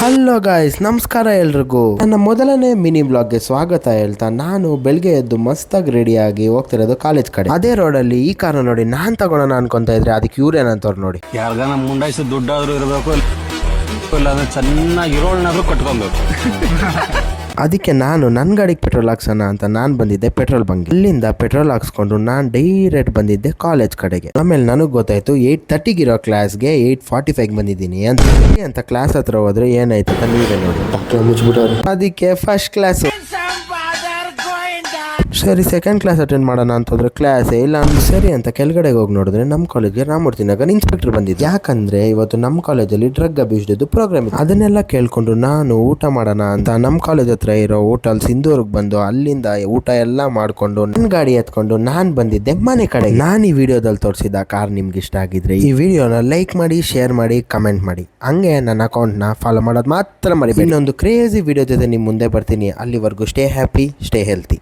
Hello guys, ನಮಸ್ಕಾರ ಎಲ್ರಿಗೂ. ನನ್ನ ಮೊದಲನೇ ಮಿನಿ ಬ್ಲಾಗ್ಗೆ ಸ್ವಾಗತ ಹೇಳ್ತಾ ನಾನು ಬೆಳಗ್ಗೆ ಎದ್ದು ಮಸ್ತಾಗಿ ರೆಡಿಯಾಗಿ ಹೋಗ್ತಿರೋದು ಕಾಲೇಜ್ ಕಡೆ. ಅದೇ ರೋಡಲ್ಲಿ ಈ ಕಾರ್ ನೋಡಿ ನಾನ್ ತಗೊಳ್ಳೋಣ ಅನ್ಕೊಂತ ಇದ್ರೆ ಅದಕ್ಕೆ ಇವ್ರೇನಂತವ್ರು ನೋಡಿ, ಯಾರ್ಗಾನ ಮುಂಡಾಯಿಸಿ ದುಡ್ಡಾದ್ರೂ ಇರಬೇಕು, ಇಲ್ಲಾಂದ್ರೆ ಚೆನ್ನಾಗಿ ಇರೋಳ್ನಾದ್ರೂ ಕಟ್ಕೊಬೇಕು. ಅದಕ್ಕೆ ನಾನು ನನ್ನ ಗಾಡಿಗೆ ಪೆಟ್ರೋಲ್ ಹಾಕ್ಸೋಣ ಅಂತ ನಾನು ಬಂದಿದ್ದೆ ಪೆಟ್ರೋಲ್ ಬಂಕ್. ಇಲ್ಲಿಂದ ಪೆಟ್ರೋಲ್ ಹಾಕ್ಸ್ಕೊಂಡು ನಾನು ಡೈರೆಕ್ಟ್ ಬಂದಿದ್ದೆ ಕಾಲೇಜ್ ಕಡೆಗೆ. ಆಮೇಲೆ ನನಗೆ ಗೊತ್ತಾಯ್ತು 8:30 ಇರೋ ಕ್ಲಾಸ್ಗೆ 8:45 ಬಂದಿದ್ದೀನಿ ಅಂತ ಕ್ಲಾಸ್ ಹತ್ರ ಹೋದ್ರೆ ಏನಾಯ್ತು ಅಂತ ನೀವೇ ನೋಡಿ. ಮುಚ್ಬಿಟ್ಟವ್ರೆ. ಅದಕ್ಕೆ ಫಸ್ಟ್ ಕ್ಲಾಸ್ ಸರಿ, ಸೆಕೆಂಡ್ ಕ್ಲಾಸ್ ಅಟೆಂಡ್ ಮಾಡೋಣ ಅಂತಂದ್ರೆ ಕ್ಲಾಸೇ ಇಲ್ಲ ಅಂದ್ರೆ ಸರಿ ಅಂತ ಕೆಳಗಡೆ ಹೋಗಿ ನೋಡಿದ್ರೆ ನಮ್ಮ ಕಾಲೇಜ್ಗೆ ರಾಮಮೂರ್ತಿ ನಗರ್ ಇನ್ಸ್ಪೆಕ್ಟರ್ ಬಂದಿದ್ದು. ಯಾಕಂದ್ರೆ ಇವತ್ತು ನಮ್ಮ ಕಾಲೇಜಲ್ಲಿ ಡ್ರಗ್ ಅಬ್ಯೂಸ್ಡ್ ಪ್ರೋಗ್ರಾಮ್ ಇದೆ. ಅದನ್ನೆಲ್ಲ ಕೇಳ್ಕೊಂಡು ನಾನು ಊಟ ಮಾಡೋಣ ಅಂತ ನಮ್ಮ ಕಾಲೇಜ್ ಹತ್ರ ಇರೋ ಹೋಟೆಲ್ ಸಿಂಧೂರ್ಗೆ ಬಂದು ಅಲ್ಲಿಂದ ಊಟ ಎಲ್ಲ ಮಾಡ್ಕೊಂಡು ನನ್ನ ಗಾಡಿ ಎತ್ಕೊಂಡು ನಾನು ಬಂದಿದ್ದೆ ಮನೆ ಕಡೆ. ನಾನು ಈ ವಿಡಿಯೋದಲ್ಲಿ ತೋರಿಸಿದ ಕಾರ್ ನಿಮ್ಗೆ ಇಷ್ಟ ಆಗಿದ್ರೆ ಈ ವಿಡಿಯೋನ ಲೈಕ್ ಮಾಡಿ, ಶೇರ್ ಮಾಡಿ, ಕಮೆಂಟ್ ಮಾಡಿ. ಹಂಗೆ ನನ್ನ ಅಕೌಂಟ್ನ ಫಾಲೋ ಮಾಡೋದು ಮಾತ್ರ ಮರಿಬೇಡಿ. ಇನ್ನೊಂದು ಕ್ರೇಜಿ ವಿಡಿಯೋ ಜೊತೆ ನಿಮ್ಮ ಮುಂದೆ ಬರ್ತೀನಿ. ಅಲ್ಲಿವರೆಗೂ ಸ್ಟೇ ಹ್ಯಾಪಿ, ಸ್ಟೇ ಹೆಲ್ತಿ.